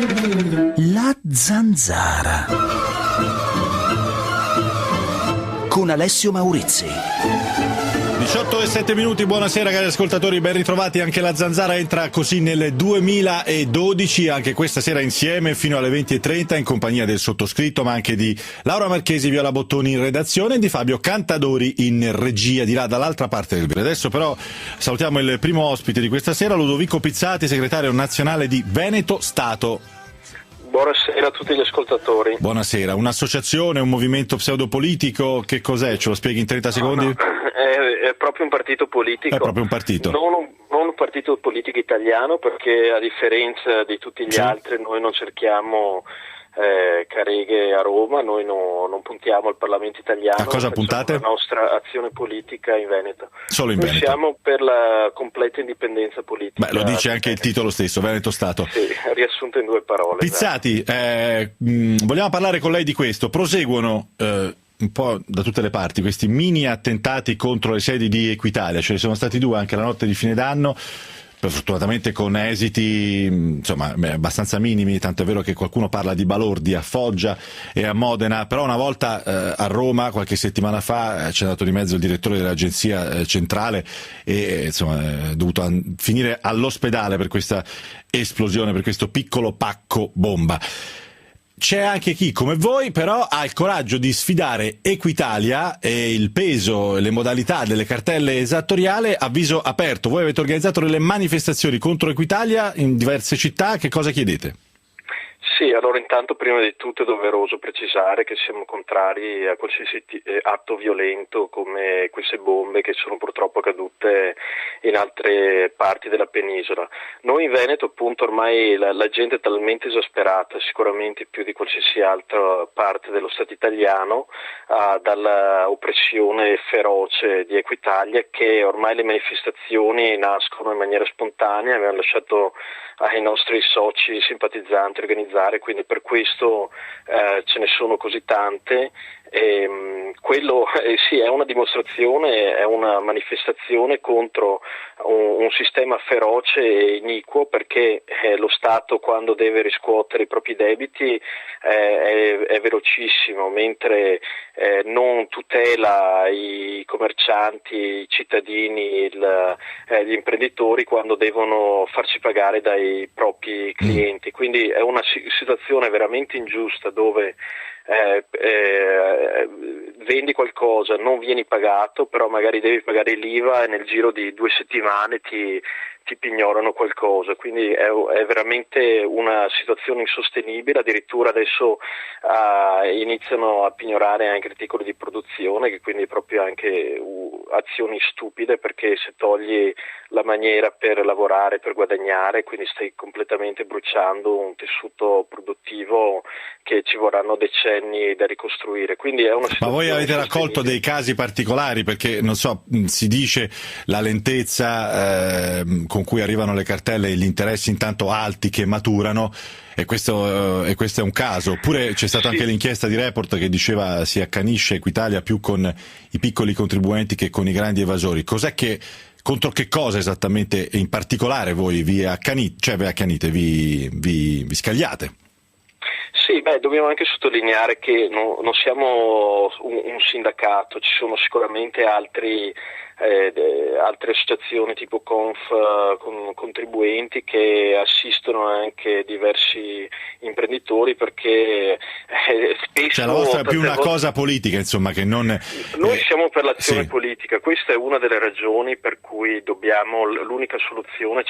La zanzara con Alessio Maurizzi. 18:07, buonasera cari ascoltatori, ben ritrovati. Anche la zanzara entra così nel 2012, anche questa sera insieme fino alle 20:30 in compagnia del sottoscritto, ma anche di Laura Marchesi, Viola Bottoni in redazione e di Fabio Cantadori in regia, di là dall'altra parte del vetro. Adesso però salutiamo il primo ospite di questa sera, Ludovico Pizzati, segretario nazionale di Veneto Stato. Buonasera a tutti gli ascoltatori. Buonasera, un'associazione, un movimento pseudopolitico, che cos'è? Ce lo spieghi in 30 secondi? No. È proprio un partito politico. È proprio un partito. Non un partito politico italiano, perché a differenza di tutti gli altri noi non cerchiamo careghe a Roma, noi non puntiamo al Parlamento italiano. A cosa puntate? La nostra azione politica in Veneto. Solo in noi Veneto. Siamo per la completa indipendenza politica. Beh, lo dice anche il titolo stesso, Veneto Stato. Sì, riassunto in 2 parole. Pizzati, vogliamo parlare con lei di questo. Proseguono un po' da tutte le parti questi mini attentati contro le sedi di Equitalia, ce ne sono stati 2 anche la notte di fine d'anno, fortunatamente con esiti insomma abbastanza minimi, tanto è vero che qualcuno parla di balordi a Foggia e a Modena, però una volta a Roma qualche settimana fa c'è andato di mezzo il direttore dell'agenzia centrale e insomma è dovuto finire all'ospedale per questa esplosione, per questo piccolo pacco bomba. C'è anche chi, come voi, però ha il coraggio di sfidare Equitalia e il peso e le modalità delle cartelle esattoriali a viso aperto. Voi avete organizzato delle manifestazioni contro Equitalia in diverse città, che cosa chiedete? Sì, allora intanto prima di tutto è doveroso precisare che siamo contrari a qualsiasi atto violento come queste bombe che sono purtroppo cadute in altre parti della penisola. Noi in Veneto appunto ormai la gente è talmente esasperata, sicuramente più di qualsiasi altra parte dello Stato italiano, dalla oppressione feroce di Equitalia, che ormai le manifestazioni nascono in maniera spontanea. Abbiamo lasciato ai nostri soci simpatizzanti organizzare, quindi per questo ce ne sono così tante. Quello sì, è una dimostrazione, è una manifestazione contro un sistema feroce e iniquo, perché lo Stato, quando deve riscuotere i propri debiti, è velocissimo, mentre non tutela i commercianti, i cittadini, gli imprenditori quando devono farsi pagare dai propri clienti. Quindi è una situazione veramente ingiusta, dove vendi qualcosa, non vieni pagato, però magari devi pagare l'IVA e nel giro di 2 settimane ti pignorano qualcosa, quindi è veramente una situazione insostenibile. Addirittura adesso iniziano a pignorare anche articoli di produzione, che quindi proprio anche azioni stupide, perché se togli la maniera per lavorare, per guadagnare, quindi stai completamente bruciando un tessuto produttivo che ci vorranno decenni da ricostruire. Quindi è una situazione. Ma voi avete raccolto dei casi particolari, perché non so, si dice la lentezza con cui arrivano le cartelle e gli interessi intanto alti che maturano, e questo è un caso. Oppure c'è stata anche l'inchiesta di Report che diceva si accanisce Equitalia più con i piccoli contribuenti che con i grandi evasori. Contro che cosa esattamente in particolare voi vi scagliate? Sì, dobbiamo anche sottolineare che non siamo un sindacato, ci sono sicuramente altre associazioni tipo Conf con contribuenti che assistono anche diversi imprenditori, perché spesso. Cioè la vostra è più una cosa politica, insomma, che non. Noi siamo per l'azione politica, questa è una delle ragioni per cui l'unica soluzione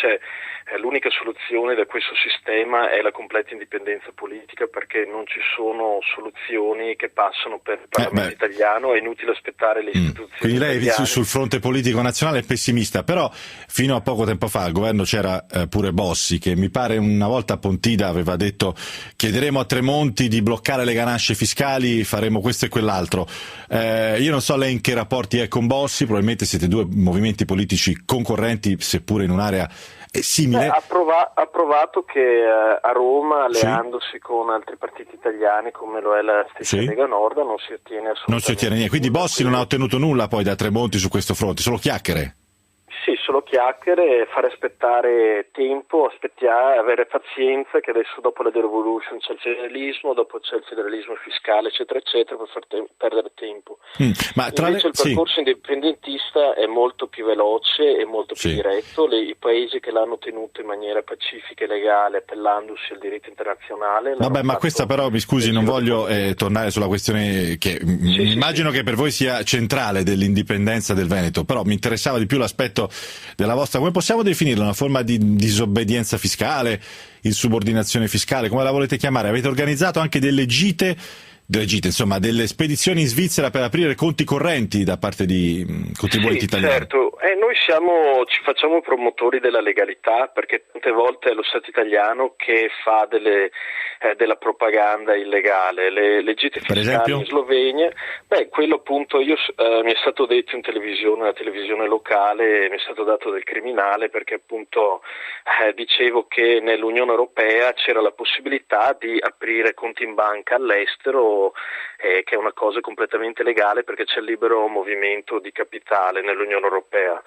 da questo sistema è la completa indipendenza politica, perché non ci sono soluzioni che passano per il Parlamento italiano, è inutile aspettare le istituzioni. Quindi lei italiane. Sul fronte politico nazionale è pessimista, però fino a poco tempo fa al governo c'era pure Bossi, che mi pare una volta a Pontida aveva detto: chiederemo a Tremonti di bloccare le ganasce fiscali, faremo questo e quell'altro. Io non so lei in che rapporti è con Bossi, probabilmente siete 2 movimenti politici concorrenti, seppure in un'area simile. Ha provato che a Roma, alleandosi con altri partiti italiani come lo è la stessa Lega Nord, non si ottiene assolutamente. Non si ottiene niente, quindi Bossi non ha ottenuto nulla poi da Tremonti su questo fronte, solo chiacchiere. Sì, solo chiacchiere, fare aspettare tempo, avere pazienza, che adesso dopo la devolution c'è il federalismo, dopo c'è il federalismo fiscale, eccetera, eccetera, per perdere tempo. Ma Invece il percorso indipendentista è molto più veloce e molto più diretto. I paesi che l'hanno tenuto in maniera pacifica e legale, appellandosi al diritto internazionale. Vabbè, ma questa però, mi scusi, non voglio tornare sulla questione che immagino che per voi sia centrale dell'indipendenza del Veneto, però mi interessava di più l'aspetto della vostra, come possiamo definirla, una forma di disobbedienza fiscale, insubordinazione fiscale, come la volete chiamare? Avete organizzato anche delle gite, insomma, delle spedizioni in Svizzera per aprire conti correnti da parte di contribuenti italiani. Certo, noi ci facciamo promotori della legalità, perché tante volte è lo Stato italiano che fa della propaganda illegale. Le gite fiscali in Slovenia, quello appunto mi è stato detto in televisione, una televisione locale, mi è stato dato del criminale, perché appunto dicevo che nell'Unione Europea c'era la possibilità di aprire conti in banca all'estero, che è una cosa completamente legale perché c'è il libero movimento di capitale nell'Unione Europea.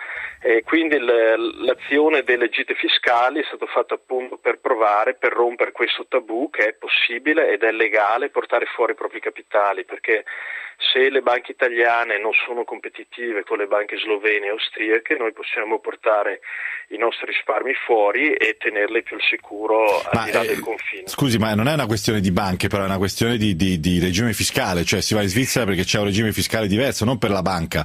Quindi l'azione delle gite fiscali è stata fatta appunto per rompere questo tabù che è possibile ed è legale portare fuori i propri capitali, perché se le banche italiane non sono competitive con le banche slovene e austriache, noi possiamo portare i nostri risparmi fuori e tenerli più al sicuro al di là del confine. Scusi, ma non è una questione di banche, però è una questione di regime fiscale, cioè si va in Svizzera perché c'è un regime fiscale diverso, non per la banca.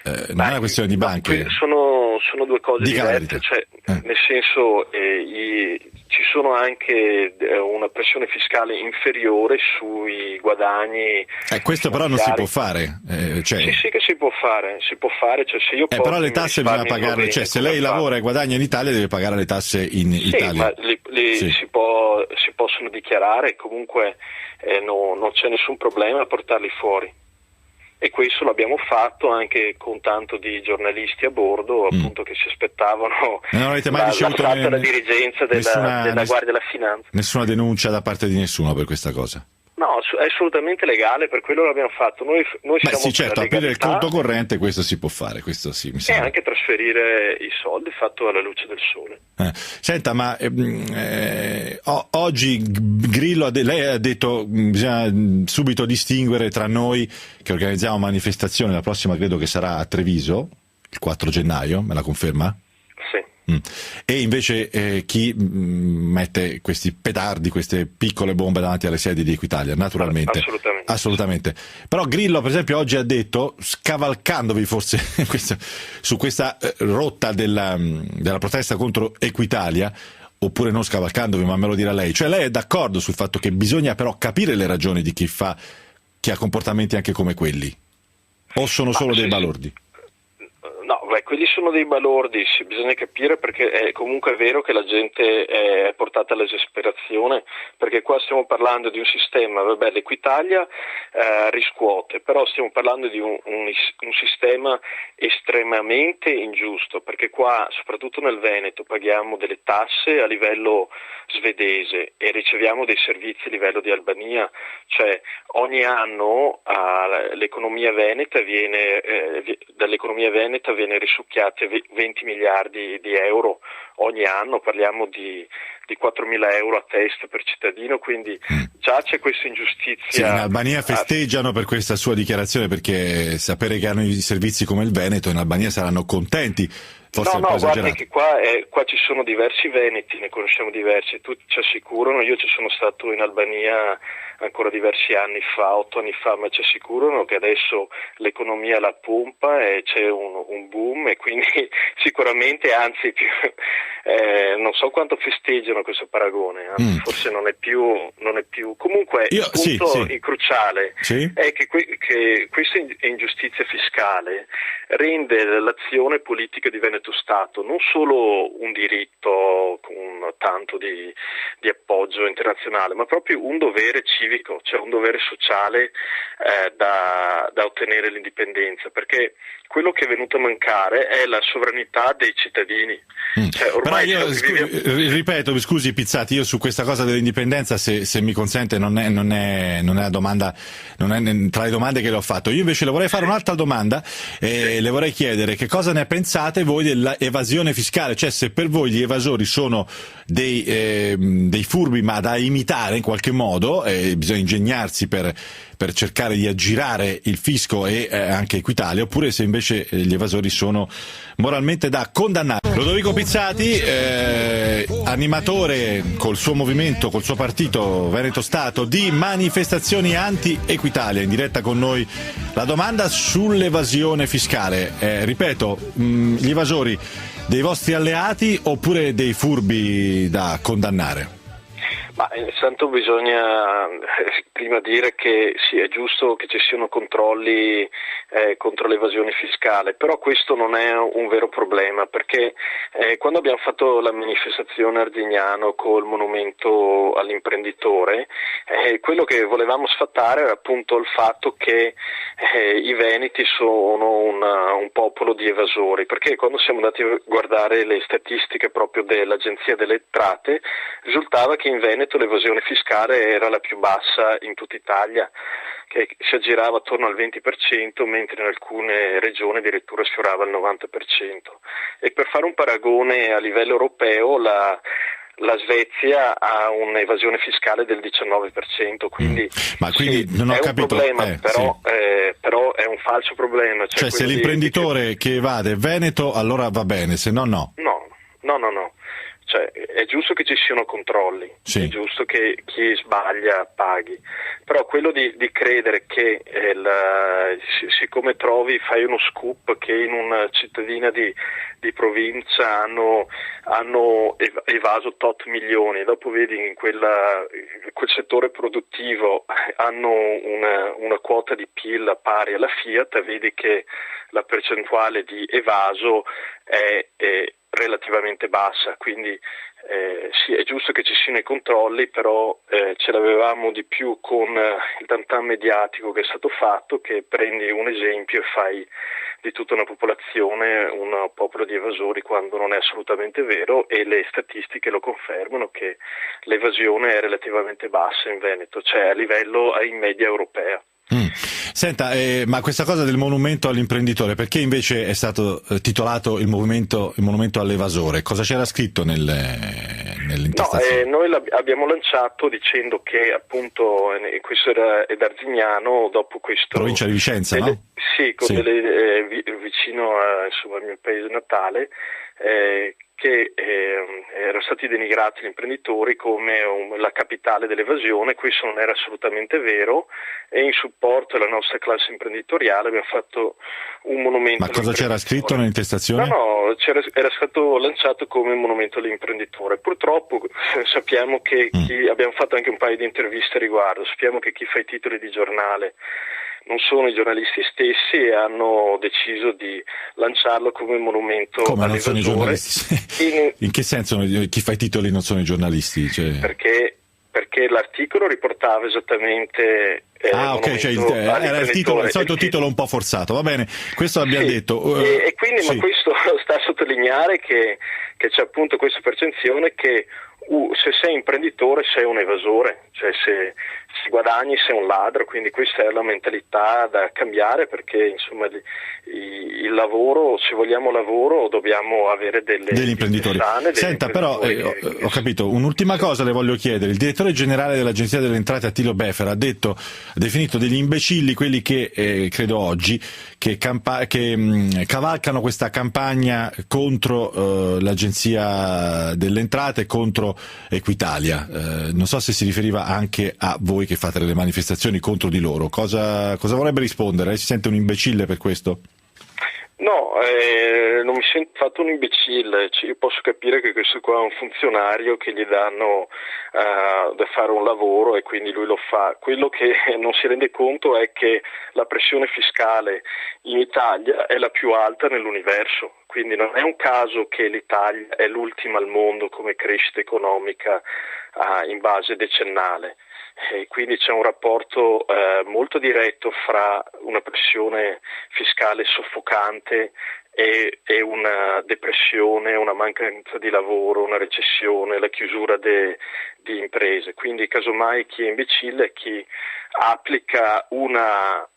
Non è una questione di banche. Sono due cose diverse, cioè, nel senso ci sono anche una pressione fiscale inferiore sui guadagni. Questo però non si può fare. Sì che si può fare, cioè se io però le tasse bisogna pagarle, cioè se lei lavora e guadagna in Italia deve pagare le tasse in Italia. Ma si possono dichiarare, comunque non c'è nessun problema a portarli fuori. E questo l'abbiamo fatto anche con tanto di giornalisti a bordo, appunto, che si aspettavano la dirigenza della Guardia della Finanza. Nessuna denuncia da parte di nessuno per questa cosa? No, è assolutamente legale, per quello l'abbiamo fatto. Noi siamo sì, certo, aprire il conto corrente questo si può fare, questo sì, mi sembra. E anche trasferire i soldi fatto alla luce del sole. Senta, ma oggi Grillo, lei ha detto bisogna subito distinguere tra noi che organizziamo manifestazioni, la prossima credo che sarà a Treviso, il 4 gennaio, me la conferma? E invece chi mette questi petardi, queste piccole bombe davanti alle sedi di Equitalia, naturalmente. Assolutamente. Però Grillo, per esempio, oggi ha detto, scavalcandovi forse su questa rotta della protesta contro Equitalia, oppure non scavalcandovi, ma me lo dirà lei, cioè lei è d'accordo sul fatto che bisogna però capire le ragioni di chi ha comportamenti anche come quelli, o sono solo dei balordi? No, quelli sono dei balordi, bisogna capire, perché è comunque vero che la gente è portata all'esasperazione, perché qua stiamo parlando di un sistema, l'Equitalia riscuote, però stiamo parlando di un sistema estremamente ingiusto, perché qua, soprattutto nel Veneto, paghiamo delle tasse a livello svedese e riceviamo dei servizi a livello di Albania, cioè ogni anno l'economia veneta dall'economia veneta viene risucchiate 20 miliardi di euro ogni anno, parliamo di 4.000 euro a testa per cittadino, quindi già c'è questa ingiustizia. Sì, in Albania festeggiano per questa sua dichiarazione, perché sapere che hanno i servizi come il Veneto in Albania saranno contenti. Forse guardi che qua ci sono diversi veneti, ne conosciamo diversi, tutti ci assicurano, io ci sono stato in Albania ancora diversi anni fa, 8 anni fa, ma ci assicurano che adesso l'economia la pompa e c'è un boom, e quindi sicuramente, anzi non so quanto festeggiano questo paragone, forse non è più. Comunque il punto cruciale è che questa ingiustizia fiscale rende l'azione politica di Veneto Stato non solo un diritto con tanto di appoggio internazionale, ma proprio un dovere civico, cioè un dovere sociale da ottenere l'indipendenza, perché quello che è venuto a mancare è la sovranità dei cittadini. Cioè, ormai però io ripeto, mi scusi Pizzati, io su questa cosa dell'indipendenza, se mi consente, non è la domanda, non è tra le domande che le ho fatto. Io invece le vorrei fare un'altra domanda, le vorrei chiedere che cosa ne pensate voi dell'evasione fiscale, cioè se per voi gli evasori sono dei furbi ma da imitare in qualche modo, bisogna ingegnarsi per cercare di aggirare il fisco e anche Equitalia, oppure se invece gli evasori sono moralmente da condannare. Lodovico Pizzati, animatore col suo movimento, col suo partito Veneto Stato di manifestazioni anti-Equitalia, in diretta con noi. La domanda sull'evasione fiscale, ripeto, gli evasori dei vostri alleati oppure dei furbi da condannare? Ma intanto bisogna prima dire che sì, è giusto che ci siano controlli contro l'evasione fiscale, però questo non è un vero problema, perché quando abbiamo fatto la manifestazione a Arzignano col monumento all'imprenditore, quello che volevamo sfatare era appunto il fatto che i veneti sono un popolo di evasori, perché quando siamo andati a guardare le statistiche proprio dell'Agenzia delle Entrate risultava che in Veneto l'evasione fiscale era la più bassa in tutta Italia, che si aggirava attorno al 20%, mentre in alcune regioni addirittura sfiorava il 90%. E per fare un paragone a livello europeo, la Svezia ha un'evasione fiscale del 19%, quindi, Ma quindi sì, non ho è capito, un problema, però, sì. però è un falso problema. Cioè se l'imprenditore che evade è Veneto, allora va bene, se no no. No. Cioè, è giusto che ci siano controlli, sì. È giusto che chi sbaglia paghi, però quello di credere che siccome fai uno scoop che in una cittadina di provincia hanno evaso tot milioni, dopo vedi in quel settore produttivo hanno una quota di PIL pari alla Fiat, vedi che la percentuale di evaso è relativamente bassa, quindi sì, è giusto che ci siano i controlli, però ce l'avevamo di più con il tantam mediatico che è stato fatto, che prendi un esempio e fai di tutta una popolazione un popolo di evasori, quando non è assolutamente vero, e le statistiche lo confermano che l'evasione è relativamente bassa in Veneto, cioè a livello in media europea. Senta, ma questa cosa del monumento all'imprenditore, perché invece è stato titolato il monumento all'evasore? Cosa c'era scritto nell'intestazione? No, noi abbiamo lanciato dicendo che appunto, questo era ad Arzignano, dopo questo... Provincia di Vicenza, no? Sì, vicino al mio paese natale, che erano stati denigrati gli imprenditori come la capitale dell'evasione. Questo non era assolutamente vero, e in supporto alla nostra classe imprenditoriale abbiamo fatto un monumento. Ma cosa c'era scritto nell'intestazione? No, era stato lanciato come monumento all'imprenditore. Purtroppo sappiamo che abbiamo fatto anche un paio di interviste a riguardo, sappiamo che chi fa i titoli di giornale non sono i giornalisti stessi e hanno deciso di lanciarlo come monumento come non all'evasore. Sono i giornalisti? In che senso chi fa i titoli non sono i giornalisti? Cioè... Perché l'articolo riportava esattamente ok, cioè era il solito titolo un po' forzato, va bene, questo l'abbiamo detto. E quindi ma questo sta a sottolineare che c'è appunto questa percezione che se sei imprenditore sei un evasore, cioè se guadagni sei un ladro, quindi questa è la mentalità da cambiare, perché insomma il lavoro, se vogliamo lavoro, dobbiamo avere degli imprenditori sane. Senta, però ho capito, un'ultima cosa le voglio chiedere. Il direttore generale dell'Agenzia delle Entrate, Attilio Befera, ha definito degli imbecilli quelli che credo oggi che cavalcano questa campagna contro l'Agenzia delle Entrate, contro Equitalia. Non so se si riferiva anche a voi che fate delle manifestazioni contro di loro. Cosa vorrebbe rispondere? Lei si sente un imbecille per questo? No, non mi sento fatto un imbecille, io posso capire che questo qua è un funzionario che gli danno da fare un lavoro e quindi lui lo fa. Quello che non si rende conto è che la pressione fiscale in Italia è la più alta nell'universo, quindi non è un caso che l'Italia è l'ultima al mondo come crescita economica in base decennale. e quindi c'è un rapporto molto diretto fra una pressione fiscale soffocante e una depressione, una mancanza di lavoro, una recessione, la chiusura di imprese. Quindi casomai chi è imbecille è chi applica una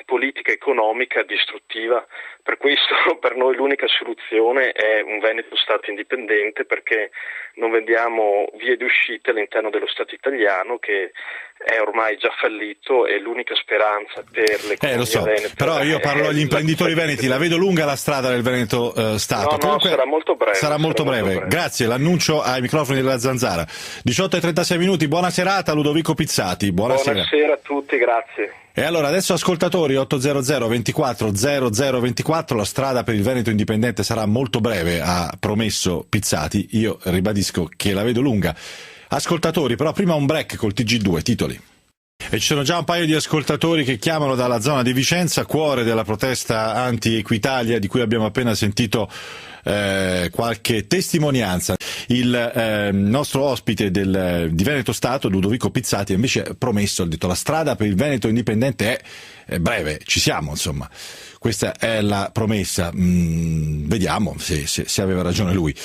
politica economica distruttiva. Per questo per noi l'unica soluzione è un Veneto Stato indipendente, perché non vediamo vie d'uscita all'interno dello Stato italiano, che è ormai già fallito, e l'unica speranza per l'economia lo so, veneta. però io parlo agli imprenditori veneti, la vedo lunga la strada del Veneto Stato. No, sarà molto breve. Sarà molto breve. Grazie, l'annuncio ai microfoni della Zanzara. 18:36, buona serata Ludovico Pizzati. Buonasera. Buonasera a tutti, grazie. E allora adesso ascoltatori 800 24 0024, la strada per il Veneto indipendente sarà molto breve, ha promesso Pizzati, io ribadisco che la vedo lunga. Ascoltatori, però prima un break col TG2, titoli. E ci sono già un paio di ascoltatori che chiamano dalla zona di Vicenza, cuore della protesta anti-Equitalia, di cui abbiamo appena sentito qualche testimonianza. Il nostro ospite di Veneto Stato, Ludovico Pizzati, invece ha promesso, ha detto la strada per il Veneto indipendente è breve, ci siamo, insomma. Questa è la promessa, vediamo se aveva ragione lui.